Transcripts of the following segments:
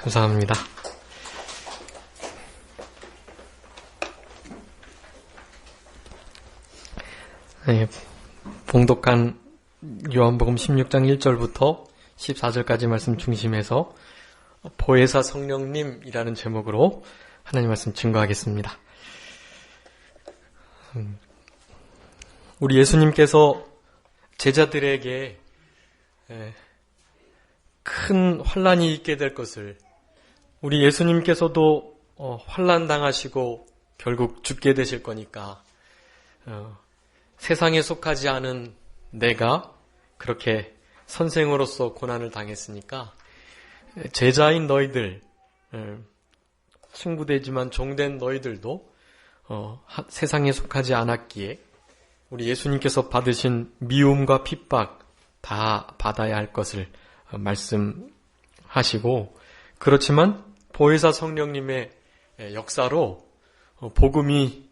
감사합니다. 네, 봉독한 요한복음 16장 1절부터 14절까지 말씀 중심에서 보혜사 성령님이라는 제목으로 하나님 말씀 증거하겠습니다. 우리 예수님께서 제자들에게 큰 환난이 있게 될 것을, 우리 예수님께서도 환난 당하시고 결국 죽게 되실 거니까 세상에 속하지 않은 내가 그렇게 선생으로서 고난을 당했으니까 제자인 너희들, 친구되지만 종된 너희들도 세상에 속하지 않았기에 우리 예수님께서 받으신 미움과 핍박 다 받아야 할 것을 말씀하시고, 그렇지만 보혜사 성령님의 역사로 복음이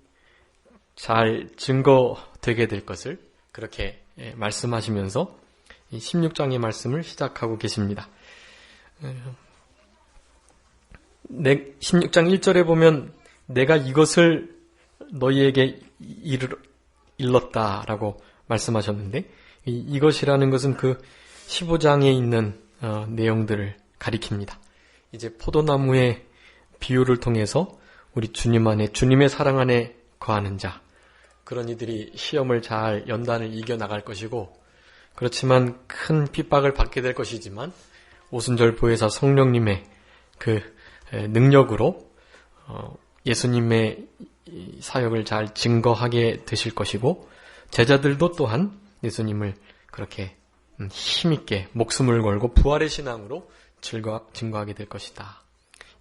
잘 증거되게 될 것을 그렇게 말씀하시면서 이 16장의 말씀을 시작하고 계십니다. 16장 1절에 보면 내가 이것을 너희에게 일렀다라고 말씀하셨는데, 이것이라는 것은 그 15장에 있는 내용들을 가리킵니다. 이제 포도나무의 비유를 통해서 우리 주님 안에, 주님의 사랑 안에 거하는 자, 그런 이들이 시험을 잘 연단을 이겨나갈 것이고, 그렇지만 큰 핍박을 받게 될 것이지만 오순절 보혜사 성령님의 그 능력으로 예수님의 사역을 잘 증거하게 되실 것이고, 제자들도 또한 예수님을 그렇게 힘있게 목숨을 걸고 부활의 신앙으로 증거하게 될 것이다.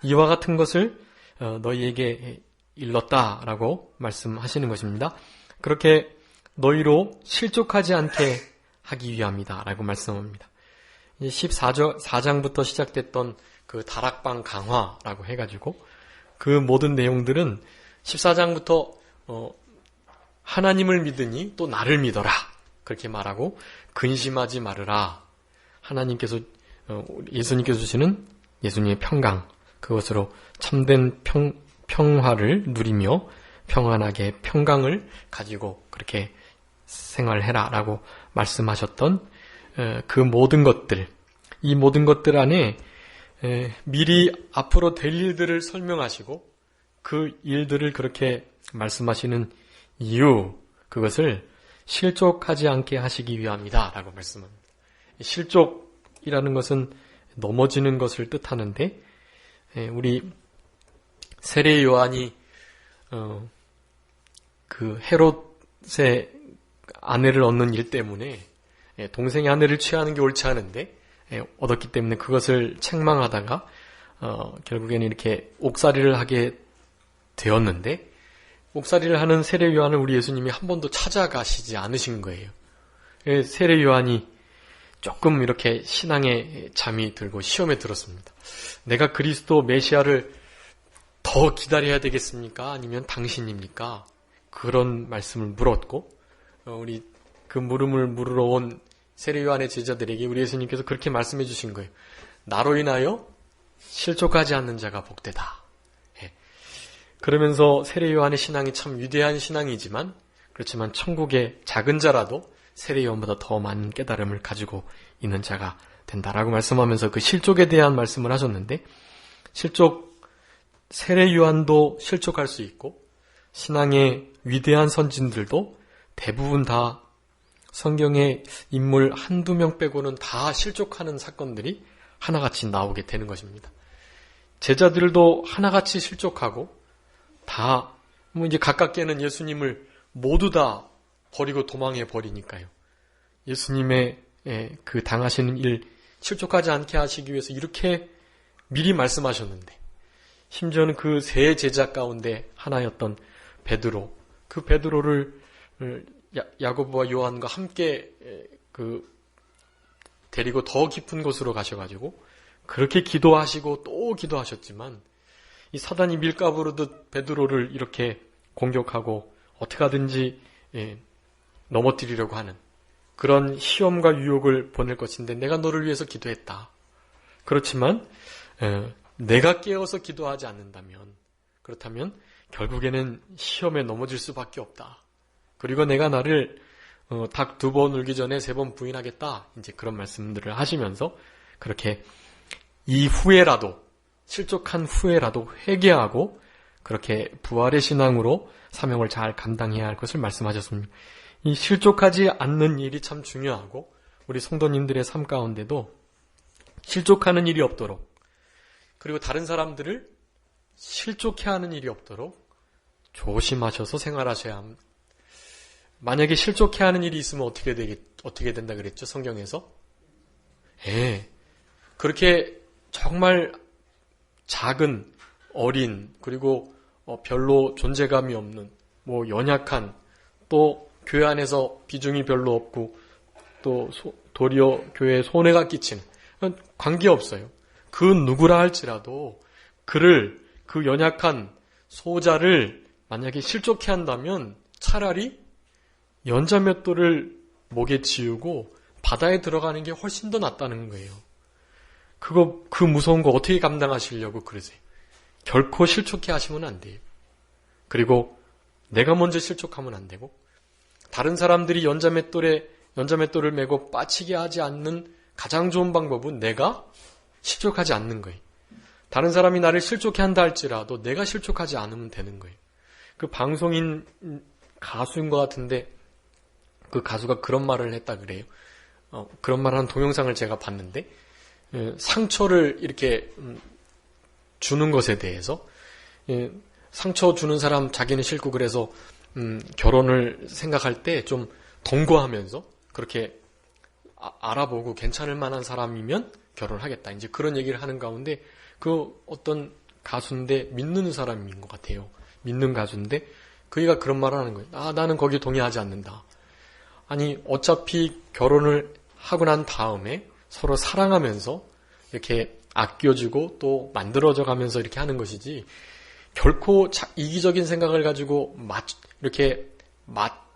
이와 같은 것을 너희에게 일렀다라고 말씀하시는 것입니다. 그렇게 너희로 실족하지 않게 하기 위함이다 라고 말씀합니다. 14장부터 시작됐던 그 다락방 강화라고 해가지고 그 모든 내용들은 14장부터 하나님을 믿으니 또 나를 믿어라 그렇게 말하고, 근심하지 말으라, 하나님께서 예수님께서 주시는 예수님의 평강, 그것으로 참된 평화를 누리며 평안하게 평강을 가지고 그렇게 생활해라 라고 말씀하셨던 그 모든 것들, 이 모든 것들 안에 미리 앞으로 될 일들을 설명하시고 그 일들을 그렇게 말씀하시는 이유, 그것을 실족하지 않게 하시기 위함이다 라고 말씀합니다. 실족이라는 것은 넘어지는 것을 뜻하는데, 우리 세례 요한이 그 헤롯의 아내를 얻는 일 때문에 동생의 아내를 취하는 게 옳지 않은데 얻었기 때문에 그것을 책망하다가 결국에는 이렇게 옥살이를 하게 되었는데, 옥살이를 하는 세례 요한을 우리 예수님이 한 번도 찾아가시지 않으신 거예요. 세례 요한이 조금 이렇게 신앙에 잠이 들고 시험에 들었습니다. 내가 그리스도 메시아를 더 기다려야 되겠습니까? 아니면 당신입니까? 그런 말씀을 물었고, 우리 그 물음을 물으러 온 세례 요한의 제자들에게 우리 예수님께서 그렇게 말씀해 주신 거예요. 나로 인하여 실족하지 않는 자가 복되다. 그러면서 세례 요한의 신앙이 참 위대한 신앙이지만, 그렇지만 천국의 작은 자라도 세례 요한보다 더 많은 깨달음을 가지고 있는 자가 된다라고 말씀하면서 그 실족에 대한 말씀을 하셨는데, 세례 요한도 실족할 수 있고 신앙의 위대한 선진들도 대부분 다 성경의 인물 한두 명 빼고는 다 실족하는 사건들이 하나같이 나오게 되는 것입니다. 제자들도 하나같이 실족하고 다 이제 가깝게는 예수님을 모두 다 버리고 도망해 버리니까요. 예수님의 그 당하시는 일 실족하지 않게 하시기 위해서 이렇게 미리 말씀하셨는데, 심지어는 그 세 제자 가운데 하나였던 베드로, 그 베드로를 야고보와 요한과 함께 데리고 더 깊은 곳으로 가셔가지고 그렇게 기도하시고 또 기도하셨지만, 이 사단이 밀가부르듯 베드로를 이렇게 공격하고 어떻게 하든지 넘어뜨리려고 하는 그런 시험과 유혹을 보낼 것인데 내가 너를 위해서 기도했다. 그렇지만 내가 깨어서 기도하지 않는다면, 그렇다면 결국에는 시험에 넘어질 수밖에 없다. 그리고 내가 나를 닭 2번 울기 전에 3번 부인하겠다. 이제 그런 말씀들을 하시면서 그렇게 이후에라도, 실족한 후에라도 회개하고 그렇게 부활의 신앙으로 사명을 잘 감당해야 할 것을 말씀하셨습니다. 이 실족하지 않는 일이 참 중요하고, 우리 성도님들의 삶 가운데도 실족하는 일이 없도록, 그리고 다른 사람들을 실족해 하는 일이 없도록 조심하셔서 생활하셔야 합니다. 만약에 실족해 하는 일이 있으면 어떻게 된다 그랬죠? 성경에서? 그렇게 정말 작은, 어린, 그리고 별로 존재감이 없는, 연약한, 또 교회 안에서 비중이 별로 없고, 또 도리어 교회에 손해가 끼치는, 관계없어요. 그 누구라 할지라도 그 연약한 소자를 만약에 실족해 한다면 차라리 연자맷돌을 목에 지우고 바다에 들어가는 게 훨씬 더 낫다는 거예요. 그 무서운 거 어떻게 감당하시려고 그러세요? 결코 실족해 하시면 안 돼요. 그리고 내가 먼저 실족하면 안 되고, 다른 사람들이 연자맷돌을 메고 빠치게 하지 않는 가장 좋은 방법은 내가 실족하지 않는 거예요. 다른 사람이 나를 실족해 한다 할지라도 내가 실족하지 않으면 되는 거예요. 그 방송인 가수인 것 같은데, 그 가수가 그런 말을 했다 그래요. 그런 말을 한 동영상을 제가 봤는데, 상처를 이렇게 주는 것에 대해서, 상처 주는 사람 자기는 싫고, 그래서 결혼을 생각할 때 좀 동거하면서 그렇게 알아보고 괜찮을 만한 사람이면 결혼하겠다. 이제 그런 얘기를 하는 가운데, 그 어떤 가수인데 믿는 사람인 것 같아요. 믿는 가수인데 그이가 그런 말을 하는 거예요. 나는 거기 동의하지 않는다. 아니, 어차피 결혼을 하고 난 다음에 서로 사랑하면서 이렇게 아껴주고 또 만들어져 가면서 이렇게 하는 것이지, 결코 이기적인 생각을 가지고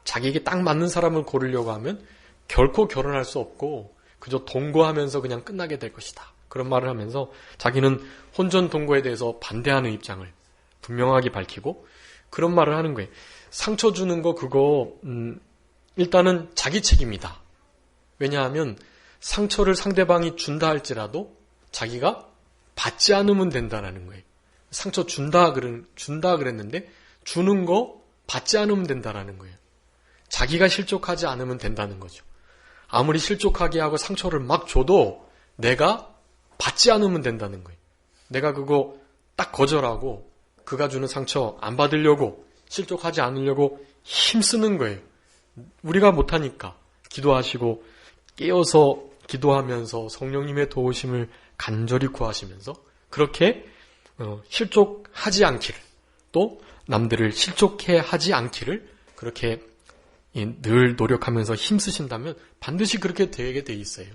자기에게 딱 맞는 사람을 고르려고 하면 결코 결혼할 수 없고 그저 동거하면서 그냥 끝나게 될 것이다. 그런 말을 하면서 자기는 혼전 동거에 대해서 반대하는 입장을 분명하게 밝히고 그런 말을 하는 거예요. 상처 주는 거 그거 일단은 자기 책임이다. 왜냐하면 상처를 상대방이 준다 할지라도 자기가 받지 않으면 된다라는 거예요. 상처 준다 그랬는데 주는 거 받지 않으면 된다라는 거예요. 자기가 실족하지 않으면 된다는 거죠. 아무리 실족하게 하고 상처를 막 줘도 내가 받지 않으면 된다는 거예요. 내가 그거 딱 거절하고 그가 주는 상처 안 받으려고, 실족하지 않으려고 힘쓰는 거예요. 우리가 못하니까 기도하시고 깨어서 기도하면서 성령님의 도우심을 간절히 구하시면서 그렇게 실족하지 않기를, 또 남들을 실족해 하지 않기를 그렇게 늘 노력하면서 힘쓰신다면 반드시 그렇게 되게 돼 있어요.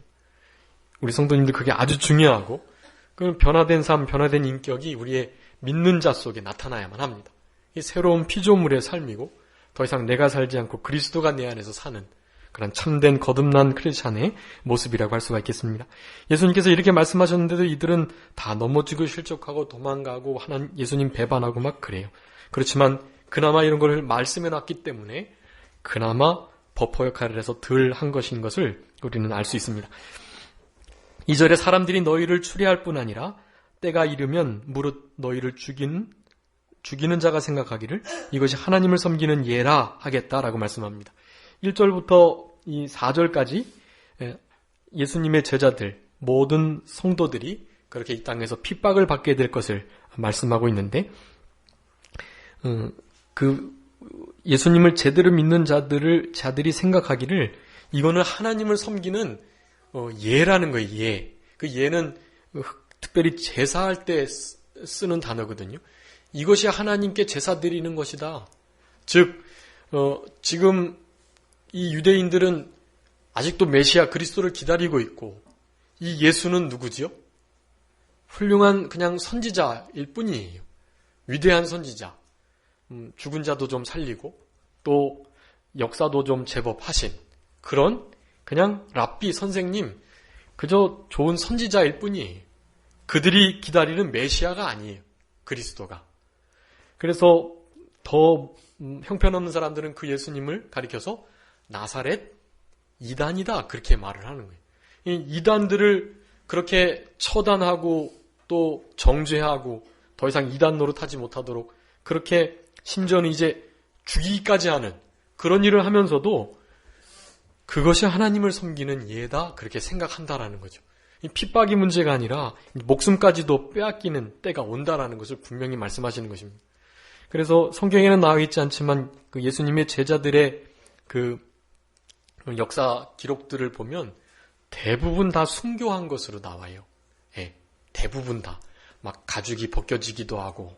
우리 성도님들 그게 아주 중요하고, 그 변화된 삶, 변화된 인격이 우리의 믿는 자 속에 나타나야만 합니다. 이 새로운 피조물의 삶이고 더 이상 내가 살지 않고 그리스도가 내 안에서 사는 그런 참된 거듭난 크리스찬의 모습이라고 할 수가 있겠습니다. 예수님께서 이렇게 말씀하셨는데도 이들은 다 넘어지고 실족하고 도망가고 예수님 배반하고 막 그래요. 그렇지만 그나마 이런 걸 말씀해 놨기 때문에 그나마 버퍼 역할을 해서 덜 한 것인 것을 우리는 알 수 있습니다. 2절에 사람들이 너희를 추리할 뿐 아니라 때가 이르면 무릇 너희를 죽이는 자가 생각하기를 이것이 하나님을 섬기는 예라 하겠다라고 말씀합니다. 1절부터 이 4절까지 예수님의 제자들, 모든 성도들이 그렇게 이 땅에서 핍박을 받게 될 것을 말씀하고 있는데, 예수님을 제대로 믿는 자들이 생각하기를 이거는 하나님을 섬기는 예라는 거예요. 예. 그 예는 특별히 제사할 때 쓰는 단어거든요. 이것이 하나님께 제사 드리는 것이다. 즉 지금 이 유대인들은 아직도 메시아 그리스도를 기다리고 있고, 이 예수는 누구지요? 훌륭한 그냥 선지자일 뿐이에요. 위대한 선지자. 죽은 자도 좀 살리고 또 역사도 좀 제법 하신 그런 그냥 랍비 선생님, 그저 좋은 선지자일 뿐이에요. 그들이 기다리는 메시아가 아니에요. 그리스도가. 그래서 더 형편없는 사람들은 그 예수님을 가리켜서 나사렛 이단이다 그렇게 말을 하는 거예요. 이 이단들을 그렇게 처단하고 또 정죄하고 더 이상 이단 노릇하지 못하도록 그렇게 심지어는 이제 죽이기까지 하는 그런 일을 하면서도 그것이 하나님을 섬기는 예다 그렇게 생각한다라는 거죠. 이 핍박이 문제가 아니라 목숨까지도 빼앗기는 때가 온다라는 것을 분명히 말씀하시는 것입니다. 그래서 성경에는 나와 있지 않지만 그 예수님의 제자들의 그 역사 기록들을 보면 대부분 다 순교한 것으로 나와요. 예, 대부분 다. 막 가죽이 벗겨지기도 하고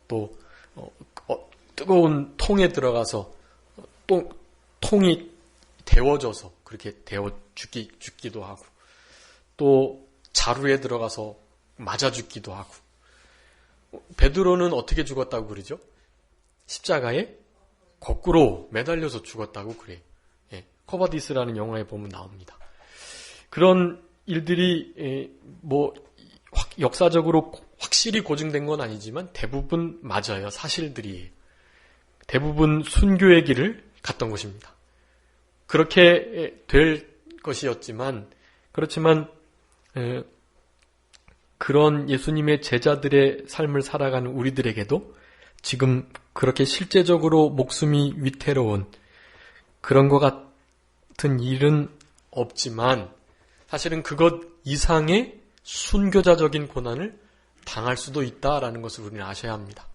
또 뜨거운 통에 들어가서 또 통이 데워져서 그렇게 데워 죽기도 하고 또 자루에 들어가서 맞아 죽기도 하고 베드로는 어떻게 죽었다고 그러죠? 십자가에 거꾸로 매달려서 죽었다고 그래요. 예, 커바디스라는 영화에 보면 나옵니다. 그런 일들이 뭐 역사적으로 확실히 고증된 건 아니지만 대부분 맞아요. 사실들이에요. 대부분 순교의 길을 갔던 것입니다. 그렇게 될 것이었지만 그렇지만 그런 예수님의 제자들의 삶을 살아가는 우리들에게도 지금 그렇게 실제적으로 목숨이 위태로운 그런 것 같은 일은 없지만 사실은 그것 이상의 순교자적인 고난을 당할 수도 있다라는 것을 우리는 아셔야 합니다.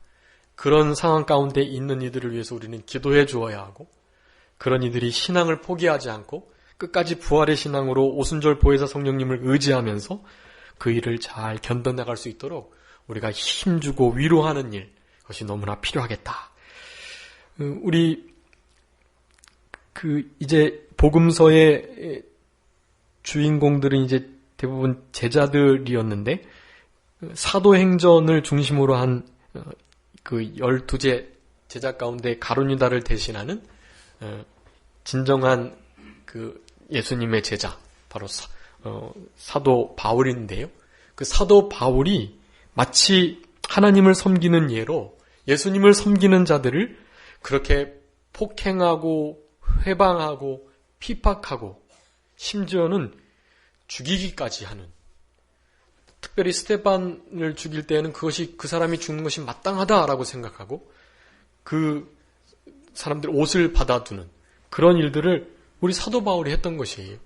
그런 상황 가운데 있는 이들을 위해서 우리는 기도해 주어야 하고 그런 이들이 신앙을 포기하지 않고 끝까지 부활의 신앙으로 오순절 보혜사 성령님을 의지하면서 그 일을 잘 견뎌나갈 수 있도록 우리가 힘주고 위로하는 일, 그것이 너무나 필요하겠다. 우리 이제 복음서의 주인공들은 이제 대부분 제자들이었는데 사도행전을 중심으로 한 그 12제 제자 가운데 가룟유다를 대신하는 진정한 그 예수님의 제자 바로 사도 바울인데요. 그 사도 바울이 마치 하나님을 섬기는 예로 예수님을 섬기는 자들을 그렇게 폭행하고 회방하고 핍박하고 심지어는 죽이기까지 하는, 특별히 스테반을 죽일 때에는 그것이 그 사람이 죽는 것이 마땅하다라고 생각하고 그 사람들 옷을 받아두는 그런 일들을 우리 사도 바울이 했던 것이에요.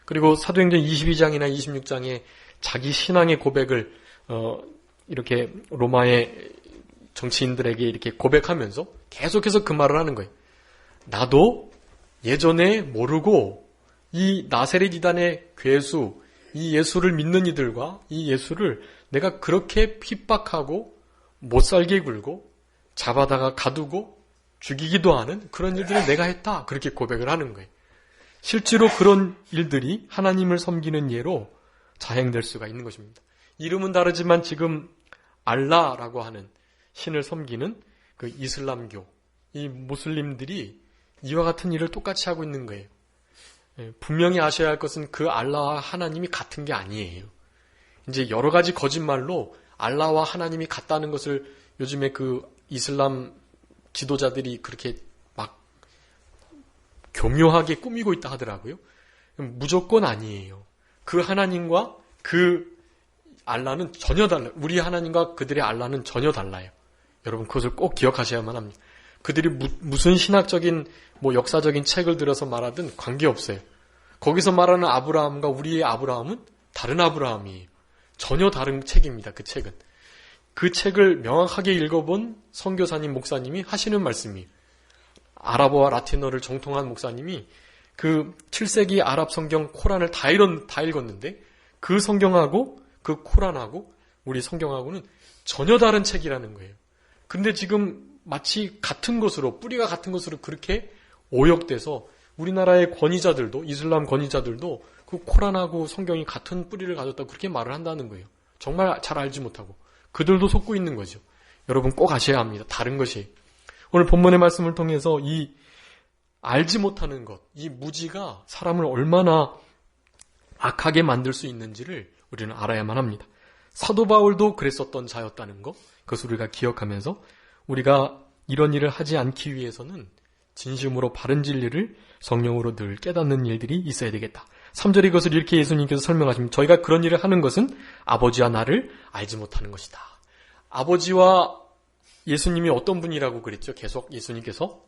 그리고 사도행전 22장이나 26장에 자기 신앙의 고백을 이렇게 로마의 정치인들에게 이렇게 고백하면서 계속해서 그 말을 하는 거예요. 나도 예전에 모르고 이 나세렛 이단의 괴수, 이 예수를 믿는 이들과 이 예수를 내가 그렇게 핍박하고 못살게 굴고 잡아다가 가두고 죽이기도 하는 그런 일들을 내가 했다. 그렇게 고백을 하는 거예요. 실제로 그런 일들이 하나님을 섬기는 예로 자행될 수가 있는 것입니다. 이름은 다르지만 지금 알라라고 하는 신을 섬기는 그 이슬람교, 이 무슬림들이 이와 같은 일을 똑같이 하고 있는 거예요. 분명히 아셔야 할 것은 그 알라와 하나님이 같은 게 아니에요. 이제 여러 가지 거짓말로 알라와 하나님이 같다는 것을 요즘에 그 이슬람 지도자들이 그렇게 막 교묘하게 꾸미고 있다 하더라고요. 무조건 아니에요. 그 하나님과 그 알라는 전혀 달라요. 우리 하나님과 그들의 알라는 전혀 달라요. 여러분 그것을 꼭 기억하셔야만 합니다. 그들이 무슨 신학적인 역사적인 책을 들어서 말하든 관계없어요. 거기서 말하는 아브라함과 우리의 아브라함은 다른 아브라함이에요. 전혀 다른 책입니다. 그 책은. 그 책을 명확하게 읽어본 선교사님, 목사님이 하시는 말씀이에요. 아랍어와 라틴어를 정통한 목사님이 그 7세기 아랍 성경 코란을 다 읽었는데 그 성경하고 그 코란하고 우리 성경하고는 전혀 다른 책이라는 거예요. 근데 지금 마치 같은 것으로, 뿌리가 같은 것으로 그렇게 오역돼서 우리나라의 권위자들도, 이슬람 권위자들도 그 코란하고 성경이 같은 뿌리를 가졌다고 그렇게 말을 한다는 거예요. 정말 잘 알지 못하고. 그들도 속고 있는 거죠. 여러분 꼭 아셔야 합니다. 다른 것이. 오늘 본문의 말씀을 통해서 이 알지 못하는 것, 이 무지가 사람을 얼마나 악하게 만들 수 있는지를 우리는 알아야만 합니다. 사도 바울도 그랬었던 자였다는 거, 그것을 우리가 기억하면서 우리가 이런 일을 하지 않기 위해서는 진심으로 바른 진리를 성령으로 늘 깨닫는 일들이 있어야 되겠다. 3절에 이것을 이렇게 예수님께서 설명하십니다. 저희가 그런 일을 하는 것은 아버지와 나를 알지 못하는 것이다. 아버지와 예수님이 어떤 분이라고 그랬죠? 계속 예수님께서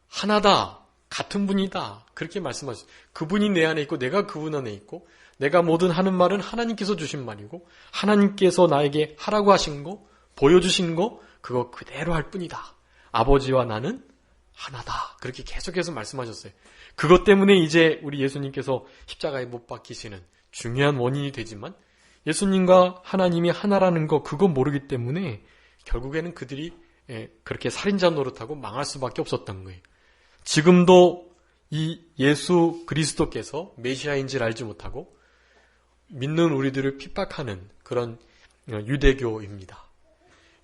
하나다, 같은 분이다, 그렇게 말씀하셨어요. 그분이 내 안에 있고 내가 그분 안에 있고, 내가 뭐든 하는 말은 하나님께서 주신 말이고, 하나님께서 나에게 하라고 하신 거, 보여주신 거, 그거 그대로 할 뿐이다. 아버지와 나는 하나다, 그렇게 계속해서 말씀하셨어요. 그것 때문에 이제 우리 예수님께서 십자가에 못 박히시는 중요한 원인이 되지만, 예수님과 하나님이 하나라는 거 그거 모르기 때문에 결국에는 그들이 그렇게 살인자 노릇하고 망할 수밖에 없었던 거예요. 지금도 이 예수 그리스도께서 메시아인지를 알지 못하고 믿는 우리들을 핍박하는 그런 유대교입니다.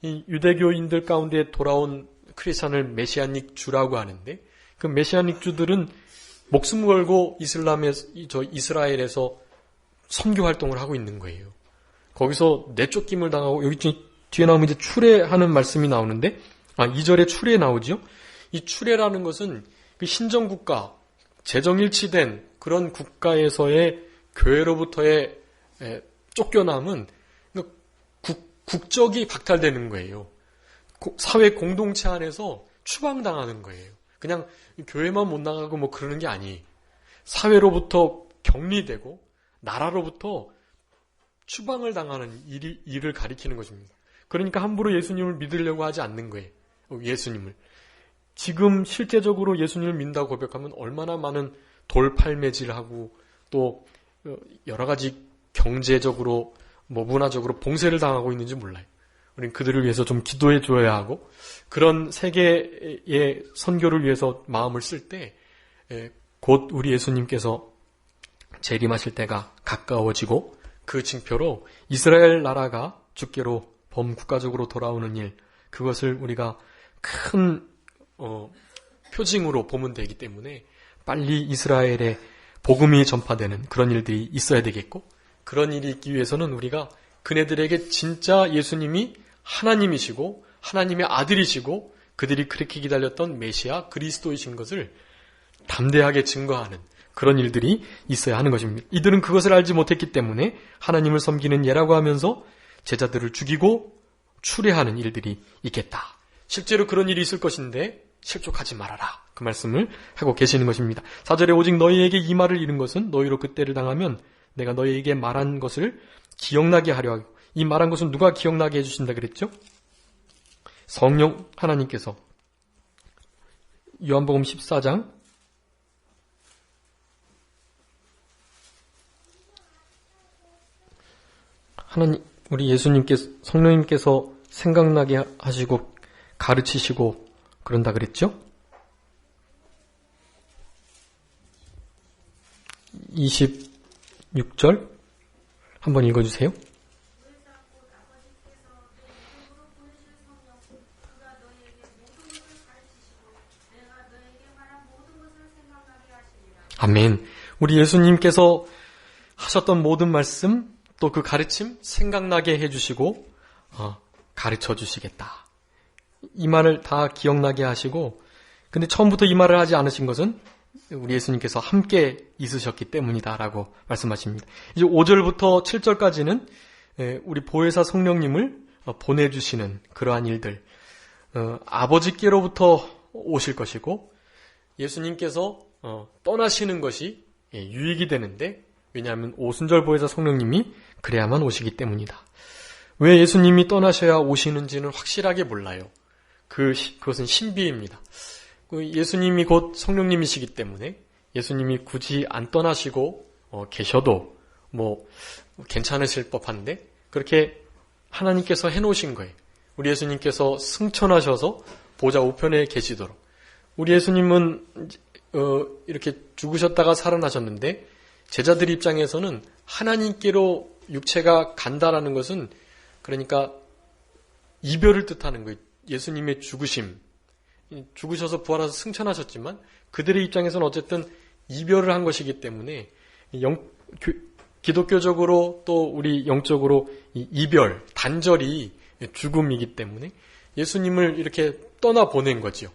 이 유대교인들 가운데 돌아온 크리스찬을 메시아닉 주라고 하는데, 그 메시아닉 주들은 목숨 걸고 이스라엘에서 선교 활동을 하고 있는 거예요. 거기서 내쫓김을 당하고, 여기 뒤에 나오면 이제 추례하는 말씀이 나오는데, 2절에 추례 나오죠. 이 추례라는 것은 그 신정국가, 재정일치된 그런 국가에서의 교회로부터의 쫓겨남은 국적이 박탈되는 거예요. 사회 공동체 안에서 추방당하는 거예요. 그냥 교회만 못 나가고 뭐 그러는 게 아니에요. 사회로부터 격리되고 나라로부터 추방을 당하는 일을 가리키는 것입니다. 그러니까 함부로 예수님을 믿으려고 하지 않는 거예요. 예수님을. 지금 실제적으로 예수님을 믿는다고 고백하면 얼마나 많은 돌팔매질하고 또 여러 가지 경제적으로 문화적으로 봉쇄를 당하고 있는지 몰라요. 우리는 그들을 위해서 좀 기도해 줘야 하고, 그런 세계의 선교를 위해서 마음을 쓸 때 곧 우리 예수님께서 재림하실 때가 가까워지고, 그 징표로 이스라엘 나라가 주께로 범국가적으로 돌아오는 일, 그것을 우리가 큰 표징으로 보면 되기 때문에 빨리 이스라엘에 복음이 전파되는 그런 일들이 있어야 되겠고, 그런 일이 있기 위해서는 우리가 그네들에게 진짜 예수님이 하나님이시고 하나님의 아들이시고 그들이 그렇게 기다렸던 메시아 그리스도이신 것을 담대하게 증거하는 그런 일들이 있어야 하는 것입니다. 이들은 그것을 알지 못했기 때문에 하나님을 섬기는 예라고 하면서 제자들을 죽이고 추례하는 일들이 있겠다. 실제로 그런 일이 있을 것인데 실족하지 말아라, 그 말씀을 하고 계시는 것입니다. 4절에 오직 너희에게 이 말을 이룬 것은 너희로 그때를 당하면 내가 너희에게 말한 것을 기억나게 하려 하고, 이 말한 것은 누가 기억나게 해주신다 그랬죠? 성령 하나님께서. 요한복음 14장 하나님, 우리 예수님께서, 성령님께서 생각나게 하시고 가르치시고 그런다 그랬죠? 26절 한번 읽어주세요. 아멘. 우리 예수님께서 하셨던 모든 말씀, 또 그 가르침 생각나게 해주시고 가르쳐 주시겠다. 이 말을 다 기억나게 하시고, 근데 처음부터 이 말을 하지 않으신 것은 우리 예수님께서 함께 있으셨기 때문이다라고 말씀하십니다. 이제 5절부터 7절까지는 우리 보혜사 성령님을 보내주시는 그러한 일들, 아버지께로부터 오실 것이고 예수님께서 떠나시는 것이 유익이 되는데, 왜냐하면 오순절 보혜사 성령님이 그래야만 오시기 때문이다. 왜 예수님이 떠나셔야 오시는지는 확실하게 몰라요. 그것은 신비입니다. 예수님이 곧 성령님이시기 때문에 예수님이 굳이 안 떠나시고 계셔도 괜찮으실 법한데, 그렇게 하나님께서 해놓으신 거예요. 우리 예수님께서 승천하셔서 보좌 우편에 계시도록. 우리 예수님은 이렇게 죽으셨다가 살아나셨는데, 제자들 입장에서는 하나님께로 육체가 간다라는 것은 그러니까 이별을 뜻하는 거예요. 예수님의 죽으심, 죽으셔서 부활하셔서 승천하셨지만 그들의 입장에서는 어쨌든 이별을 한 것이기 때문에 기독교적으로 또 우리 영적으로 이별, 단절이 죽음이기 때문에 예수님을 이렇게 떠나보낸 거지요.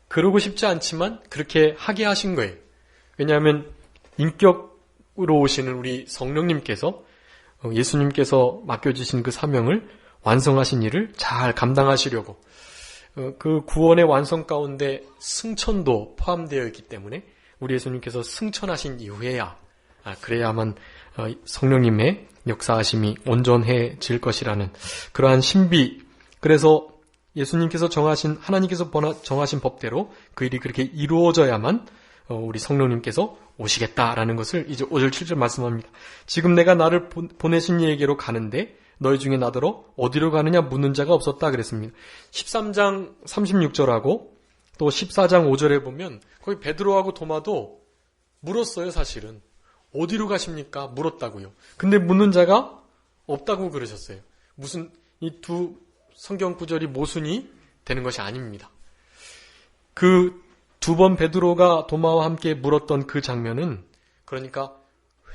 그러고 싶지 않지만 그렇게 하게 하신 거예요. 왜냐하면 인격으로 오시는 우리 성령님께서 예수님께서 맡겨주신 그 사명을 완성하신 일을 잘 감당하시려고 그 구원의 완성 가운데 승천도 포함되어 있기 때문에 우리 예수님께서 승천하신 이후에야 그래야만 성령님의 역사하심이 온전해질 것이라는 그러한 신비. 그래서 예수님께서 하나님께서 정하신 법대로 그 일이 그렇게 이루어져야만 우리 성령님께서 오시겠다라는 것을 이제 5절 7절 말씀합니다. 지금 내가 나를 보내신 이에게로 가는데 너희 중에 나더러 어디로 가느냐 묻는 자가 없었다 그랬습니다. 13장 36절하고 또 14장 5절에 보면 거기 베드로하고 도마도 물었어요. 사실은 어디로 가십니까? 물었다고요. 근데 묻는 자가 없다고 그러셨어요. 무슨 이 두 성경 구절이 모순이 되는 것이 아닙니다. 그 두 번 베드로가 도마와 함께 물었던 그 장면은 그러니까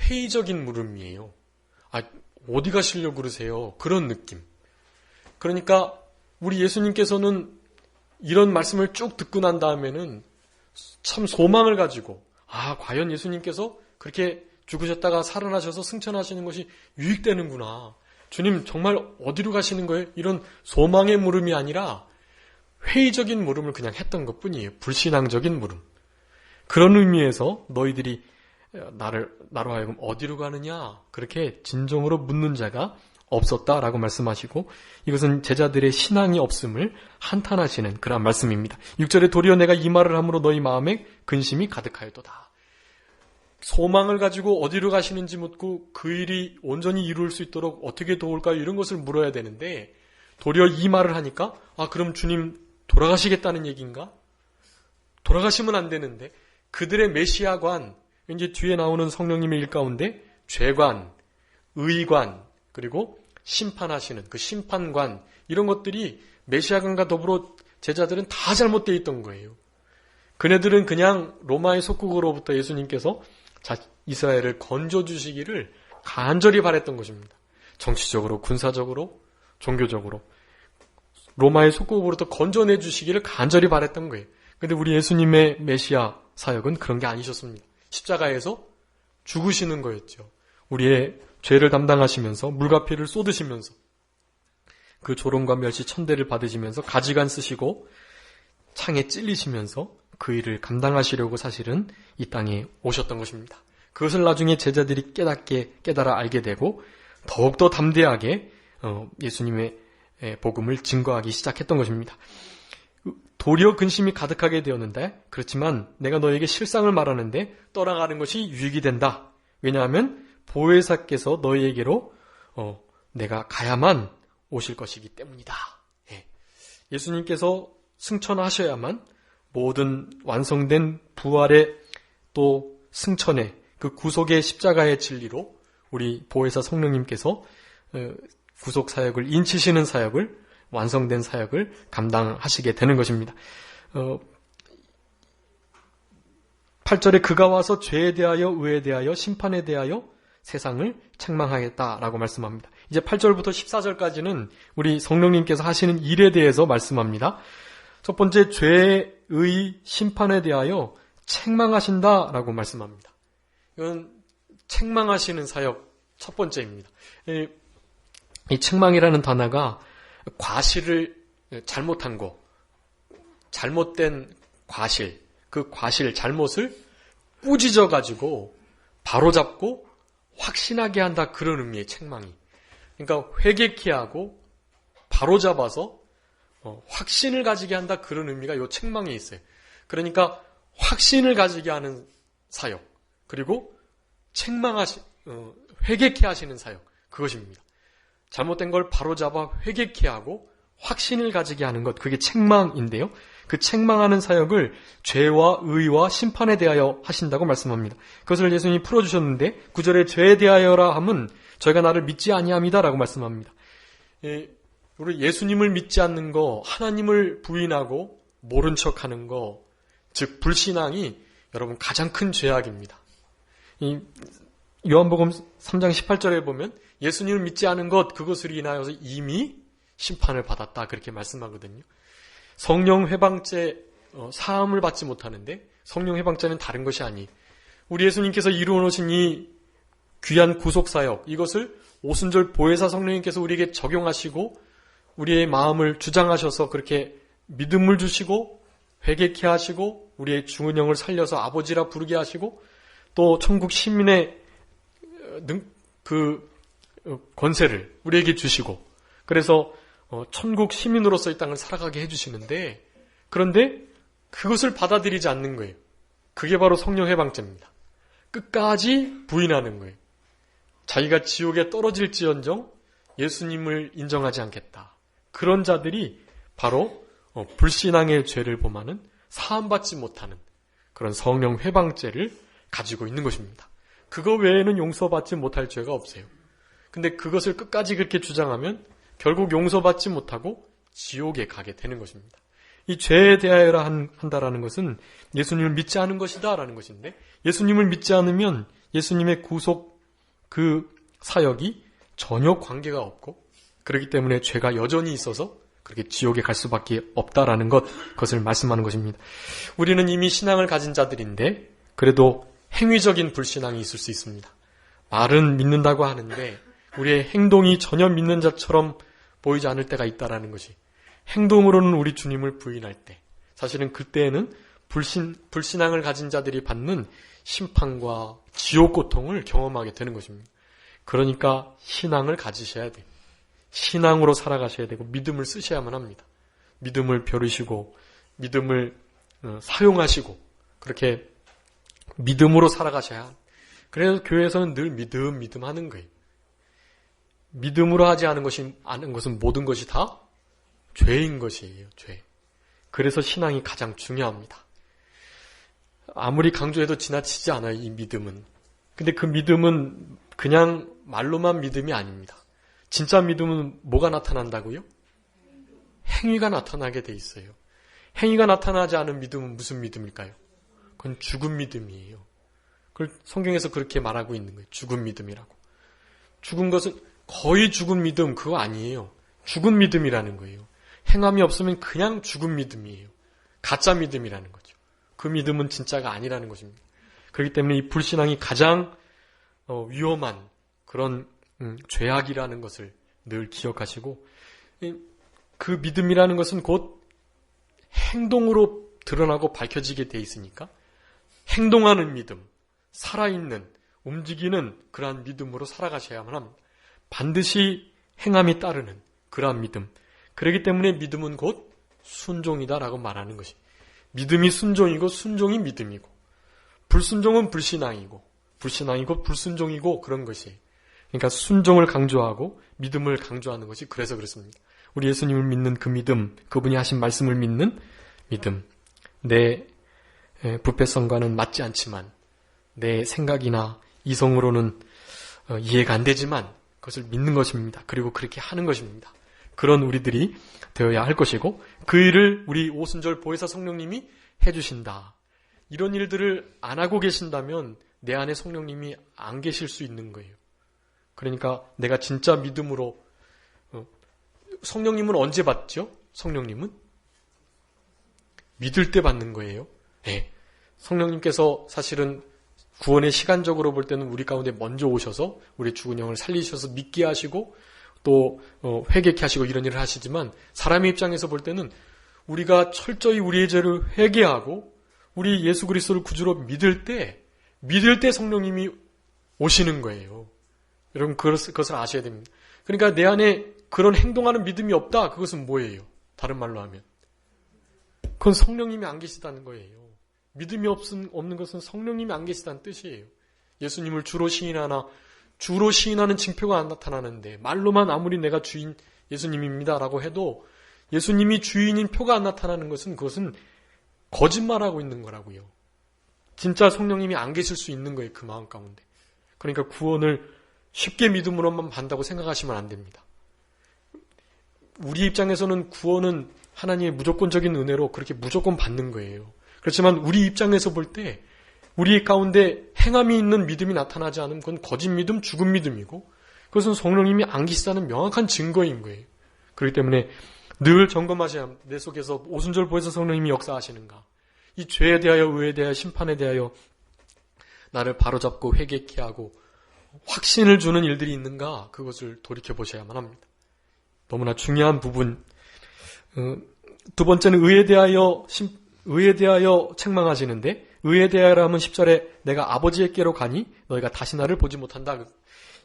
회의적인 물음이에요. 어디 가시려고 그러세요? 그런 느낌. 그러니까 우리 예수님께서는 이런 말씀을 쭉 듣고 난 다음에는 참 소망을 가지고 과연 예수님께서 그렇게 죽으셨다가 살아나셔서 승천하시는 것이 유익되는구나. 주님 정말 어디로 가시는 거예요? 이런 소망의 물음이 아니라 회의적인 물음을 그냥 했던 것뿐이에요. 불신앙적인 물음. 그런 의미에서 너희들이 나로 하여금 어디로 가느냐 그렇게 진정으로 묻는 자가 없었다라고 말씀하시고 이것은 제자들의 신앙이 없음을 한탄하시는 그런 말씀입니다. 6절에 도리어 내가 이 말을 함으로 너희 마음에 근심이 가득하였도다. 소망을 가지고 어디로 가시는지 묻고 그 일이 온전히 이룰 수 있도록 어떻게 도울까요? 이런 것을 물어야 되는데 도리어 이 말을 하니까 그럼 주님 돌아가시겠다는 얘기인가? 돌아가시면 안 되는데 그들의 메시아관 이제 뒤에 나오는 성령님의 일 가운데 죄관, 의관 그리고 심판하시는 그 심판관 이런 것들이 메시아관과 더불어 제자들은 다 잘못되어 있던 거예요. 그네들은 그냥 로마의 속국으로부터 예수님께서 이스라엘을 건져주시기를 간절히 바랬던 것입니다. 정치적으로, 군사적으로, 종교적으로 로마의 속국으로부터 건져내 주시기를 간절히 바랬던 거예요. 그런데 우리 예수님의 메시아 사역은 그런 게 아니셨습니다. 십자가에서 죽으시는 거였죠. 우리의 죄를 담당하시면서 물과 피를 쏟으시면서 그 조롱과 멸시 천대를 받으시면서 가지관 쓰시고 창에 찔리시면서 그 일을 감당하시려고 사실은 이 땅에 오셨던 것입니다. 그것을 나중에 제자들이 깨달아 알게 되고 더욱더 담대하게 예수님의 복음을 증거하기 시작했던 것입니다. 도리어 근심이 가득하게 되었는데 그렇지만 내가 너에게 실상을 말하는데 떠나가는 것이 유익이 된다. 왜냐하면 보혜사께서 너희에게로 내가 가야만 오실 것이기 때문이다. 예수님께서 승천하셔야만 모든 완성된 부활의 또 승천의 그 구속의 십자가의 진리로 우리 보혜사 성령님께서 구속 사역을 인치시는 사역을 완성된 사역을 감당하시게 되는 것입니다. 8절에 그가 와서 죄에 대하여 의에 대하여 심판에 대하여 세상을 책망하겠다라고 말씀합니다. 이제 8절부터 14절까지는 우리 성령님께서 하시는 일에 대해서 말씀합니다. 첫 번째 죄의 심판에 대하여 책망하신다라고 말씀합니다. 이건 책망하시는 사역 첫 번째입니다. 이 책망이라는 단어가 과실을 잘못한 거, 잘못된 과실, 그 과실, 잘못을 꾸짖어 가지고 바로잡고 확신하게 한다 그런 의미의 책망이. 그러니까 회개케 하고 바로잡아서 확신을 가지게 한다 그런 의미가 이 책망에 있어요. 그러니까 확신을 가지게 하는 사역 그리고 회개케 하시는 사역 그것입니다. 잘못된 걸 바로잡아 회개케 하고 확신을 가지게 하는 것 그게 책망인데요. 그 책망하는 사역을 죄와 의와 심판에 대하여 하신다고 말씀합니다. 그것을 예수님이 풀어주셨는데 9절에 죄에 대하여라 함은 저희가 나를 믿지 아니함이다라고 말씀합니다. 우리 예수님을 믿지 않는 거, 하나님을 부인하고 모른 척하는 거, 즉 불신앙이 여러분 가장 큰 죄악입니다. 요한복음 3장 18절에 보면 예수님을 믿지 않은 것 그것을 인하여서 이미 심판을 받았다 그렇게 말씀하거든요. 성령 회방죄 사함을 받지 못하는데 성령 회방죄는 다른 것이 아니 우리 예수님께서 이루어 놓으신 이 귀한 구속사역 이것을 오순절 보혜사 성령님께서 우리에게 적용하시고 우리의 마음을 주장하셔서 그렇게 믿음을 주시고 회개케 하시고 우리의 죽은 영을 살려서 아버지라 부르게 하시고 또 천국 시민의 그 권세를 우리에게 주시고 그래서 천국 시민으로서 이 땅을 살아가게 해주시는데 그런데 그것을 받아들이지 않는 거예요. 그게 바로 성령 해방죄입니다. 끝까지 부인하는 거예요. 자기가 지옥에 떨어질지언정 예수님을 인정하지 않겠다. 그런 자들이 바로 불신앙의 죄를 범하는 사함받지 못하는 그런 성령 회방죄를 가지고 있는 것입니다. 그거 외에는 용서받지 못할 죄가 없어요. 근데 그것을 끝까지 그렇게 주장하면 결국 용서받지 못하고 지옥에 가게 되는 것입니다. 이 죄에 대하여라 한다라는 것은 예수님을 믿지 않은 것이다라는 것인데 예수님을 믿지 않으면 예수님의 구속 그 사역이 전혀 관계가 없고 그렇기 때문에 죄가 여전히 있어서 그렇게 지옥에 갈 수밖에 없다라는 그것을 말씀하는 것입니다. 우리는 이미 신앙을 가진 자들인데 그래도 행위적인 불신앙이 있을 수 있습니다. 말은 믿는다고 하는데 우리의 행동이 전혀 믿는 자처럼 보이지 않을 때가 있다라는 것이 행동으로는 우리 주님을 부인할 때 사실은 그때에는 불신앙을 가진 자들이 받는 심판과 지옥 고통을 경험하게 되는 것입니다. 그러니까 신앙을 가지셔야 돼요. 신앙으로 살아가셔야 되고 믿음을 쓰셔야만 합니다. 믿음을 벼르시고 믿음을 사용하시고 그렇게 믿음으로 살아가셔야 합니다. 그래서 교회에서는 늘 믿음 하는 거예요. 믿음으로 하지 않은 것은 모든 것이 다 죄인 것이에요. 죄. 그래서 신앙이 가장 중요합니다. 아무리 강조해도 지나치지 않아요. 이 믿음은. 근데 그 믿음은 그냥 말로만 믿음이 아닙니다. 진짜 믿음은 뭐가 나타난다고요? 행위가 나타나게 돼 있어요. 행위가 나타나지 않은 믿음은 무슨 믿음일까요? 그건 죽은 믿음이에요. 그걸 성경에서 그렇게 말하고 있는 거예요. 죽은 믿음이라고. 죽은 것은 거의 죽은 믿음 그거 아니에요. 죽은 믿음이라는 거예요. 행함이 없으면 그냥 죽은 믿음이에요. 가짜 믿음이라는 거죠. 그 믿음은 진짜가 아니라는 것입니다. 그렇기 때문에 이 불신앙이 가장 위험한 그런 죄악이라는 것을 늘 기억하시고 그 믿음이라는 것은 곧 행동으로 드러나고 밝혀지게 돼 있으니까 행동하는 믿음, 살아있는, 움직이는 그러한 믿음으로 살아가셔야만 합니다. 반드시 행함이 따르는 그러한 믿음. 그렇기 때문에 믿음은 곧 순종이다라고 말하는 것이. 믿음이 순종이고 순종이 믿음이고 불순종은 불신앙이고 불신앙이 곧 불순종이고 그런 것이에요. 그러니까 순종을 강조하고 믿음을 강조하는 것이 그래서 그렇습니다. 우리 예수님을 믿는 그 믿음, 그분이 하신 말씀을 믿는 믿음. 내 부패성과는 맞지 않지만 내 생각이나 이성으로는 이해가 안 되지만 그것을 믿는 것입니다. 그리고 그렇게 하는 것입니다. 그런 우리들이 되어야 할 것이고 그 일을 우리 오순절 보혜사 성령님이 해주신다. 이런 일들을 안 하고 계신다면 내 안에 성령님이 안 계실 수 있는 거예요. 그러니까 내가 진짜 믿음으로 성령님은 언제 받죠? 성령님은 믿을 때 받는 거예요. 네. 성령님께서 사실은 구원의 시간적으로 볼 때는 우리 가운데 먼저 오셔서 우리 죽은 영을 살리셔서 믿게 하시고 또 회개케 하시고 이런 일을 하시지만 사람의 입장에서 볼 때는 우리가 철저히 우리의 죄를 회개하고 우리 예수 그리스도를 구주로 믿을 때 성령님이 오시는 거예요. 여러분 그것을 아셔야 됩니다. 그러니까 내 안에 그런 행동하는 믿음이 없다. 그것은 뭐예요? 다른 말로 하면 그건 성령님이 안 계시다는 거예요. 믿음이 없는 것은 성령님이 안 계시다는 뜻이에요. 예수님을 주로 시인하는 징표가 안 나타나는데 말로만 아무리 내가 주인 예수님입니다라고 해도 예수님이 주인인 표가 안 나타나는 것은 그것은 거짓말하고 있는 거라고요. 진짜 성령님이 안 계실 수 있는 거예요. 그 마음 가운데. 그러니까 구원을 쉽게 믿음으로만 받는다고 생각하시면 안 됩니다. 우리 입장에서는 구원은 하나님의 무조건적인 은혜로 그렇게 무조건 받는 거예요. 그렇지만 우리 입장에서 볼 때 우리 가운데 행함이 있는 믿음이 나타나지 않으면 그건 거짓 믿음, 죽은 믿음이고 그것은 성령님이 안 계시다는 명확한 증거인 거예요. 그렇기 때문에 늘 점검하셔야 합니다. 내 속에서 오순절보에서 성령님이 역사하시는가. 이 죄에 대하여, 의에 대하여, 심판에 대하여 나를 바로잡고 회개케 하고 확신을 주는 일들이 있는가, 그것을 돌이켜보셔야만 합니다. 너무나 중요한 부분. 두 번째는 의에 대하여 책망하시는데, 의에 대하여 하면 10절에 내가 아버지께로 가니 너희가 다시 나를 보지 못한다.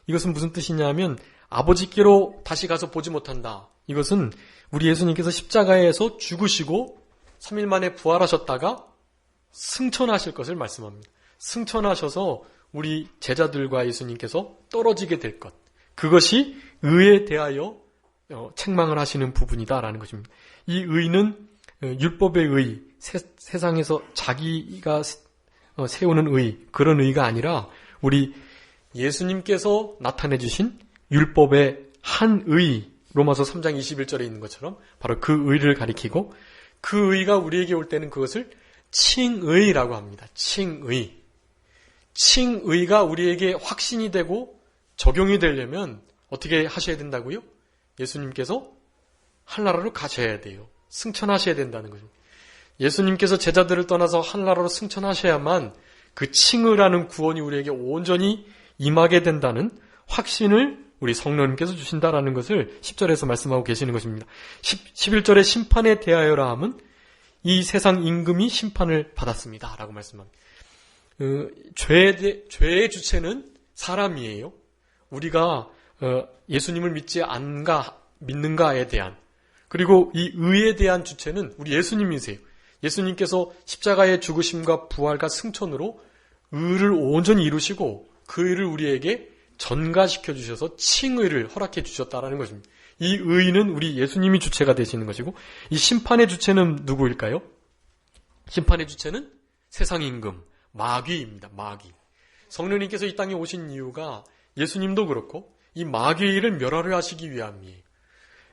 이것은 무슨 뜻이냐면 아버지께로 다시 가서 보지 못한다. 이것은 우리 예수님께서 십자가에서 죽으시고 3일 만에 부활하셨다가 승천하실 것을 말씀합니다. 승천하셔서 우리 제자들과 예수님께서 떨어지게 될 것. 그것이 의에 대하여 책망을 하시는 부분이다라는 것입니다. 이 의는 율법의 의, 세상에서 자기가 세우는 의, 그런 의가 아니라 우리 예수님께서 나타내 주신 율법의 한 의, 로마서 3장 21절에 있는 것처럼 바로 그 의를 가리키고 그 의가 우리에게 올 때는 그것을 칭의라고 합니다. 칭의. 칭의가 우리에게 확신이 되고 적용이 되려면 어떻게 하셔야 된다고요? 예수님께서 하늘나라로 가셔야 돼요. 승천하셔야 된다는 거죠. 예수님께서 제자들을 떠나서 하늘나라로 승천하셔야만 그 칭의라는 구원이 우리에게 온전히 임하게 된다는 확신을 우리 성령님께서 주신다라는 것을 10절에서 말씀하고 계시는 것입니다. 11절에 심판에 대하여라 함은 이 세상 임금이 심판을 받았습니다. 라고 말씀합니다. 죄의 주체는 사람이에요. 우리가 예수님을 믿지 믿는가에 대한, 그리고 이 의에 대한 주체는 우리 예수님이세요. 예수님께서 십자가의 죽으심과 부활과 승천으로 의를 온전히 이루시고 그 의를 우리에게 전가시켜 주셔서 칭의를 허락해 주셨다라는 것입니다. 이 의는 우리 예수님이 주체가 되시는 것이고, 이 심판의 주체는 누구일까요? 심판의 주체는 세상 임금, 마귀입니다. 마귀. 성령님께서 이 땅에 오신 이유가 예수님도 그렇고 이 마귀를 멸하려 하시기 위함이에요.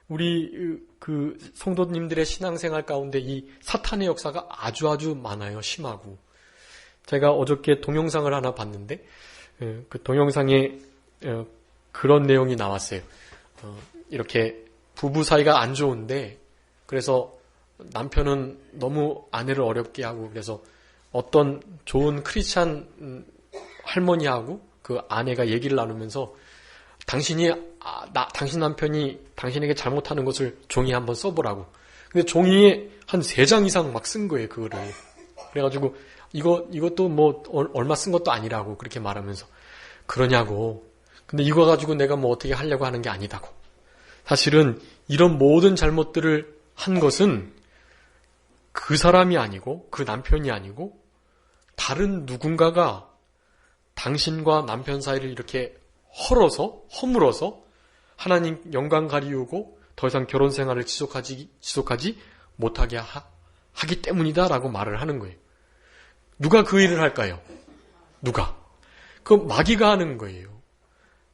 우리 그 성도님들의 신앙생활 가운데 이 사탄의 역사가 아주 많아요. 심하고. 제가 어저께 동영상을 하나 봤는데 그 동영상에 그런 내용이 나왔어요. 이렇게 부부 사이가 안 좋은데 그래서 남편은 너무 아내를 어렵게 하고 그래서 어떤 좋은 크리스찬 할머니하고 그 아내가 얘기를 나누면서 당신 남편이 당신에게 잘못하는 것을 종이에 한번 써보라고. 근데 종이에 한 3장 이상 막 쓴 거예요, 그거를. 그래가지고 이것도 뭐 얼마 쓴 것도 아니라고 그렇게 말하면서 그러냐고. 근데 이거 가지고 내가 뭐 어떻게 하려고 하는 게 아니다고. 사실은 이런 모든 잘못들을 한 것은 그 사람이 아니고 그 남편이 아니고 다른 누군가가 당신과 남편 사이를 이렇게 허물어서 하나님 영광 가리우고 더 이상 결혼 생활을 지속하지 못하게 하기 때문이다라고 말을 하는 거예요. 누가 그 일을 할까요? 누가? 그 마귀가 하는 거예요.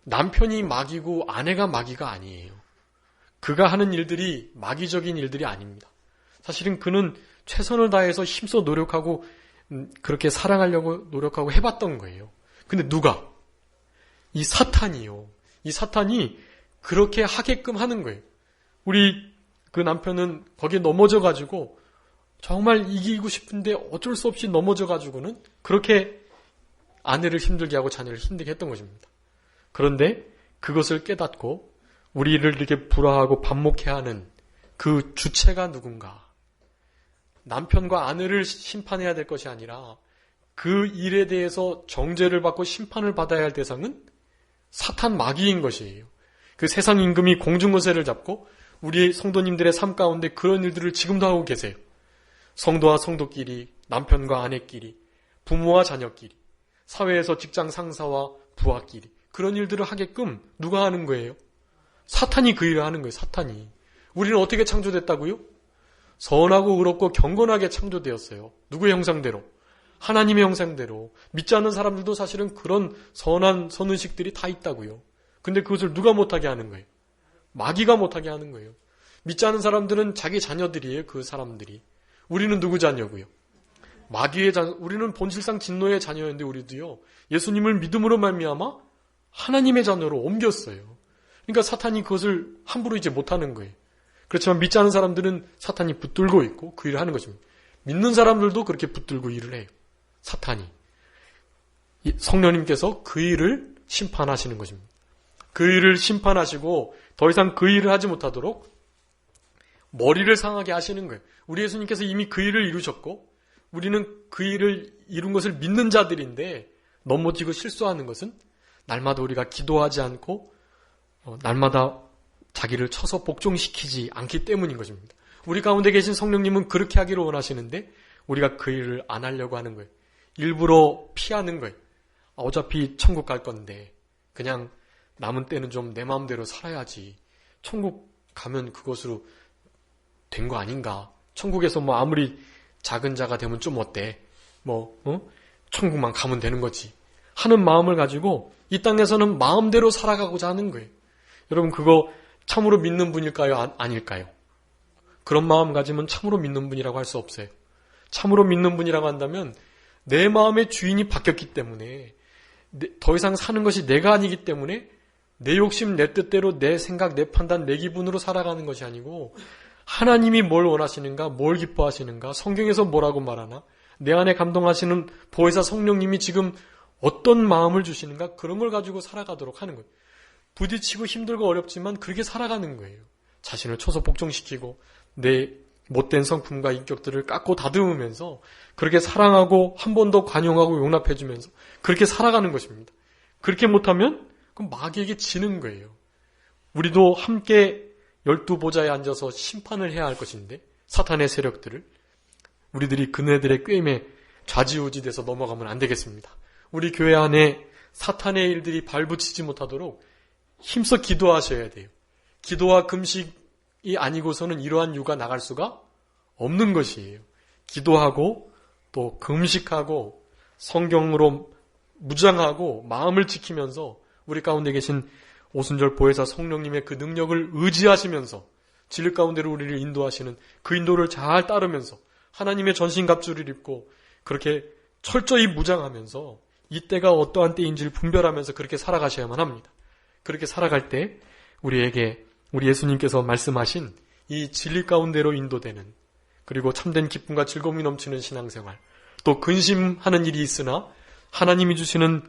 남편이 마귀고 아내가 마귀가 아니에요. 그가 하는 일들이 마귀적인 일들이 아닙니다. 사실은 그는 최선을 다해서 힘써 노력하고 그렇게 사랑하려고 노력하고 해봤던 거예요. 근데 누가? 이 사탄이요. 이 사탄이 그렇게 하게끔 하는 거예요. 우리 그 남편은 거기에 넘어져가지고 정말 이기고 싶은데 어쩔 수 없이 넘어져가지고는 그렇게 아내를 힘들게 하고 자녀를 힘들게 했던 것입니다. 그런데 그것을 깨닫고 우리를 이렇게 불화하고 반목해 하는 그 주체가 누군가? 남편과 아내를 심판해야 될 것이 아니라 그 일에 대해서 정죄를 받고 심판을 받아야 할 대상은 사탄 마귀인 것이에요. 그 세상 임금이 공중거세를 잡고 우리 성도님들의 삶 가운데 그런 일들을 지금도 하고 계세요. 성도와 성도끼리, 남편과 아내끼리, 부모와 자녀끼리, 사회에서 직장 상사와 부하끼리 그런 일들을 하게끔 누가 하는 거예요? 사탄이 그 일을 하는 거예요. 사탄이. 우리는 어떻게 창조됐다고요? 선하고 의롭고 경건하게 창조되었어요. 누구의 형상대로? 하나님의 형상대로. 믿지 않는 사람들도 사실은 그런 선한 선의식들이 다 있다고요. 근데 그것을 누가 못하게 하는 거예요? 마귀가 못하게 하는 거예요. 믿지 않는 사람들은 자기 자녀들이에요. 그 사람들이. 우리는 누구 자녀고요? 마귀의 자녀, 우리는 본질상 진노의 자녀였는데 우리도요, 예수님을 믿음으로 말미암아 하나님의 자녀로 옮겼어요. 그러니까 사탄이 그것을 함부로 이제 못하는 거예요. 그렇지만 믿지 않은 사람들은 사탄이 붙들고 있고 그 일을 하는 것입니다. 믿는 사람들도 그렇게 붙들고 일을 해요. 사탄이. 성령님께서 그 일을 심판하시는 것입니다. 그 일을 심판하시고 더 이상 그 일을 하지 못하도록 머리를 상하게 하시는 거예요. 우리 예수님께서 이미 그 일을 이루셨고 우리는 그 일을 이룬 것을 믿는 자들인데 넘어지고 실수하는 것은 날마다 우리가 기도하지 않고 날마다 자기를 쳐서 복종시키지 않기 때문인 것입니다. 우리 가운데 계신 성령님은 그렇게 하기를 원하시는데 우리가 그 일을 안 하려고 하는 거예요. 일부러 피하는 거예요. 어차피 천국 갈 건데 그냥 남은 때는 좀 내 마음대로 살아야지. 천국 가면 그것으로 된 거 아닌가. 천국에서 뭐 아무리 작은 자가 되면 좀 어때. 천국만 가면 되는 거지. 하는 마음을 가지고 이 땅에서는 마음대로 살아가고자 하는 거예요. 여러분 그거 참으로 믿는 분일까요? 아닐까요? 그런 마음 가지면 참으로 믿는 분이라고 할 수 없어요. 참으로 믿는 분이라고 한다면 내 마음의 주인이 바뀌었기 때문에 더 이상 사는 것이 내가 아니기 때문에 내 욕심, 내 뜻대로 내 생각, 내 판단, 내 기분으로 살아가는 것이 아니고 하나님이 뭘 원하시는가, 뭘 기뻐하시는가, 성경에서 뭐라고 말하나, 내 안에 감동하시는 보혜사 성령님이 지금 어떤 마음을 주시는가 그런 걸 가지고 살아가도록 하는 거예요. 부딪히고 힘들고 어렵지만 그렇게 살아가는 거예요. 자신을 쳐서 복종시키고 내 못된 성품과 인격들을 깎고 다듬으면서 그렇게 사랑하고 한 번 더 관용하고 용납해주면서 그렇게 살아가는 것입니다. 그렇게 못하면 그럼 마귀에게 지는 거예요. 우리도 함께 12보좌에 앉아서 심판을 해야 할 것인데 사탄의 세력들을 우리들이 그네들의 꾀임에 좌지우지돼서 넘어가면 안 되겠습니다. 우리 교회 안에 사탄의 일들이 발붙이지 못하도록 힘써 기도하셔야 돼요. 기도와 금식이 아니고서는 이러한 유가 나갈 수가 없는 것이에요. 기도하고 또 금식하고 성경으로 무장하고 마음을 지키면서 우리 가운데 계신 오순절 보혜사 성령님의 그 능력을 의지하시면서 진리 가운데로 우리를 인도하시는 그 인도를 잘 따르면서 하나님의 전신갑주를 입고 그렇게 철저히 무장하면서 이때가 어떠한 때인지를 분별하면서 그렇게 살아가셔야만 합니다. 그렇게 살아갈 때 우리에게 우리 예수님께서 말씀하신 이 진리 가운데로 인도되는 그리고 참된 기쁨과 즐거움이 넘치는 신앙생활 또 근심하는 일이 있으나 하나님이 주시는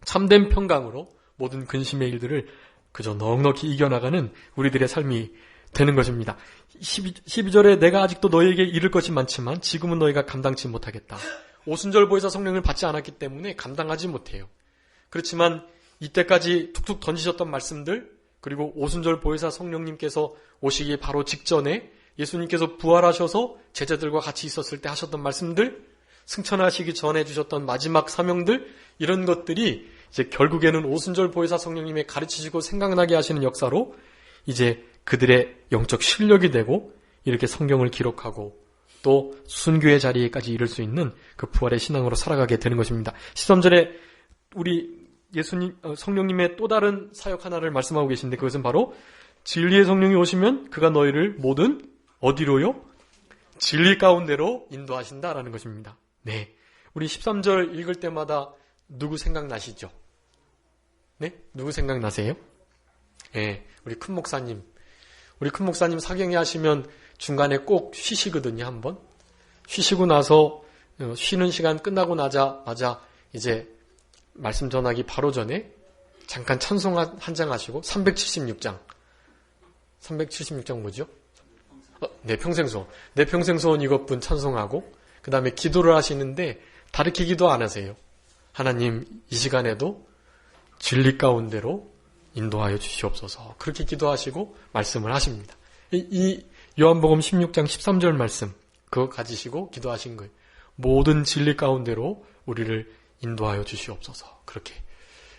참된 평강으로 모든 근심의 일들을 그저 넉넉히 이겨나가는 우리들의 삶이 되는 것입니다. 12절에 내가 아직도 너희에게 이를 것이 많지만 지금은 너희가 감당치 못하겠다. 오순절 보혜사 성령을 받지 않았기 때문에 감당하지 못해요. 그렇지만 이때까지 툭툭 던지셨던 말씀들 그리고 오순절 보혜사 성령님께서 오시기 바로 직전에 예수님께서 부활하셔서 제자들과 같이 있었을 때 하셨던 말씀들 승천하시기 전에 주셨던 마지막 사명들 이런 것들이 이제 결국에는 오순절 보혜사 성령님의 가르치시고 생각나게 하시는 역사로 이제 그들의 영적 실력이 되고 이렇게 성경을 기록하고 또 순교의 자리에까지 이를 수 있는 그 부활의 신앙으로 살아가게 되는 것입니다. 13절에 우리 예수님, 성령님의 또 다른 사역 하나를 말씀하고 계신데 그것은 바로 진리의 성령이 오시면 그가 너희를 모든 어디로요? 진리 가운데로 인도하신다라는 것입니다. 네. 우리 13절 읽을 때마다 누구 생각나시죠? 네? 누구 생각나세요? 네. 우리 큰 목사님. 우리 큰 목사님 사경회 하시면 중간에 꼭 쉬시거든요, 한번. 쉬시고 나서 쉬는 시간 끝나고 나자마자 이제 말씀 전하기 바로 전에 잠깐 찬송 한 장 하시고 376장. 376장 뭐죠? 내 평생소원. 내 평생소원 이것뿐 찬송하고 그 다음에 기도를 하시는데 다르게 기도 안 하세요. 하나님 이 시간에도 진리 가운데로 인도하여 주시옵소서. 그렇게 기도하시고 말씀을 하십니다. 이 요한복음 16장 13절 말씀 그거 가지시고 기도하신 거예요. 모든 진리 가운데로 우리를 인도하여 주시옵소서. 그렇게.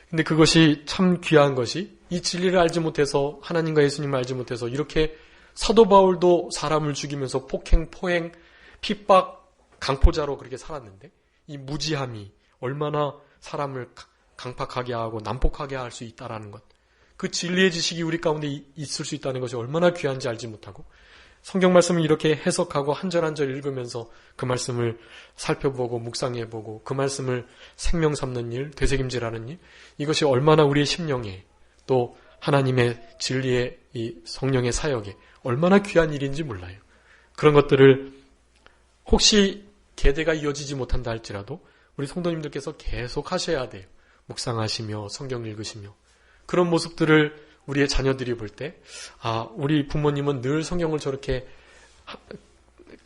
근데 그것이 참 귀한 것이 이 진리를 알지 못해서 하나님과 예수님을 알지 못해서 이렇게 사도 바울도 사람을 죽이면서 폭행, 포행, 핍박, 강포자로 그렇게 살았는데 이 무지함이 얼마나 사람을 강팍하게 하고 난폭하게 할 수 있다라는 것. 그 진리의 지식이 우리 가운데 있을 수 있다는 것이 얼마나 귀한지 알지 못하고 성경 말씀을 이렇게 해석하고 한 절 한 절 읽으면서 그 말씀을 살펴보고 묵상해보고 그 말씀을 생명 삼는 일, 되새김질하는 일, 이것이 얼마나 우리의 심령에 또 하나님의 진리의 이 성령의 사역에 얼마나 귀한 일인지 몰라요. 그런 것들을 혹시 계대가 이어지지 못한다 할지라도 우리 성도님들께서 계속 하셔야 돼요. 묵상하시며 성경 읽으시며 그런 모습들을 우리의 자녀들이 볼 때 우리 부모님은 늘 성경을 저렇게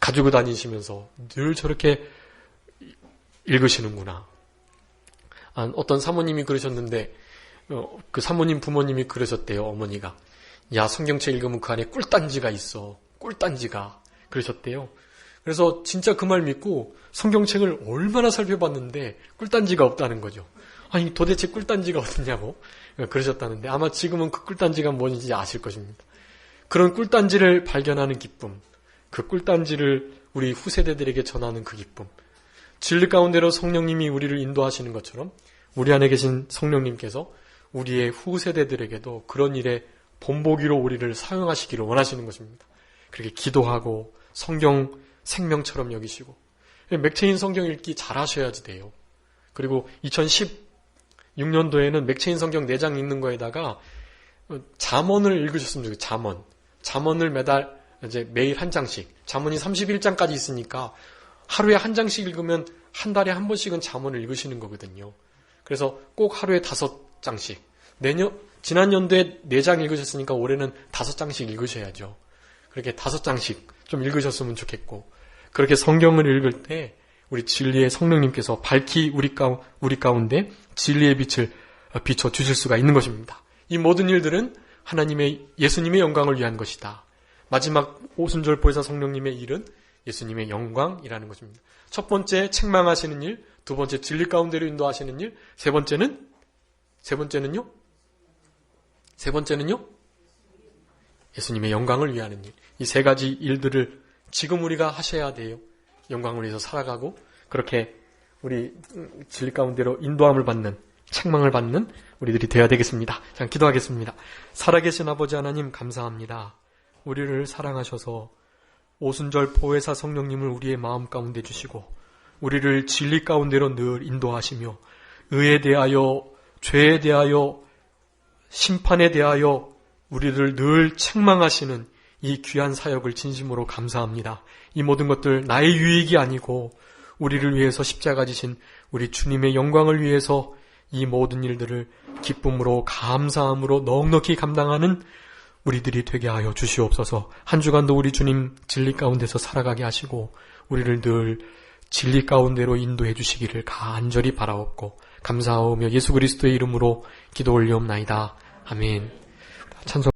가지고 다니시면서 늘 저렇게 읽으시는구나. 어떤 사모님이 그러셨는데 그 사모님 부모님이 그러셨대요. 어머니가 성경책 읽으면 그 안에 꿀단지가 있어. 꿀단지가 그러셨대요. 그래서 진짜 그 말 믿고 성경책을 얼마나 살펴봤는데 꿀단지가 없다는 거죠. 아니 도대체 꿀단지가 어딨냐고 그러셨다는데 아마 지금은 그 꿀단지가 뭔지 아실 것입니다. 그런 꿀단지를 발견하는 기쁨, 그 꿀단지를 우리 후세대들에게 전하는 그 기쁨, 진리 가운데로 성령님이 우리를 인도하시는 것처럼 우리 안에 계신 성령님께서 우리의 후세대들에게도 그런 일에 본보기로 우리를 사용하시기를 원하시는 것입니다. 그렇게 기도하고 성경 생명처럼 여기시고 맥체인 성경 읽기 잘 하셔야지 돼요. 그리고 2016년도에는 맥체인 성경 4장 읽는 거에다가 잠언을 읽으셨으면 좋겠어요. 잠언을 매일 한 장씩. 잠언이 31장까지 있으니까 하루에 한 장씩 읽으면 한 달에 한 번씩은 잠언을 읽으시는 거거든요. 그래서 꼭 하루에 5장씩. 지난 연도에 4장 읽으셨으니까 올해는 5장씩 읽으셔야죠. 그렇게 5장씩 좀 읽으셨으면 좋겠고, 그렇게 성경을 읽을 때 우리 진리의 성령님께서 밝히 우리 가운데 진리의 빛을 비춰 주실 수가 있는 것입니다. 이 모든 일들은 예수님의 영광을 위한 것이다. 마지막 오순절 보혜사 성령님의 일은 예수님의 영광이라는 것입니다. 첫 번째 책망하시는 일, 두 번째 진리 가운데로 인도하시는 일, 세 번째는요? 예수님의 영광을 위하는 일. 이 3가지 일들을 지금 우리가 하셔야 돼요. 영광을 위해서 살아가고 그렇게 우리 진리 가운데로 인도함을 받는, 책망을 받는 우리들이 되어야 되겠습니다. 자, 기도하겠습니다. 살아계신 아버지 하나님 감사합니다. 우리를 사랑하셔서 오순절 보혜사 성령님을 우리의 마음 가운데 주시고 우리를 진리 가운데로 늘 인도하시며 의에 대하여, 죄에 대하여, 심판에 대하여 우리를 늘 책망하시는 이 귀한 사역을 진심으로 감사합니다. 이 모든 것들 나의 유익이 아니고 우리를 위해서 십자가 지신 우리 주님의 영광을 위해서 이 모든 일들을 기쁨으로 감사함으로 넉넉히 감당하는 우리들이 되게 하여 주시옵소서. 한 주간도 우리 주님 진리 가운데서 살아가게 하시고 우리를 늘 진리 가운데로 인도해 주시기를 간절히 바라옵고 감사하오며 예수 그리스도의 이름으로 기도 올리옵나이다. 아멘. 찬송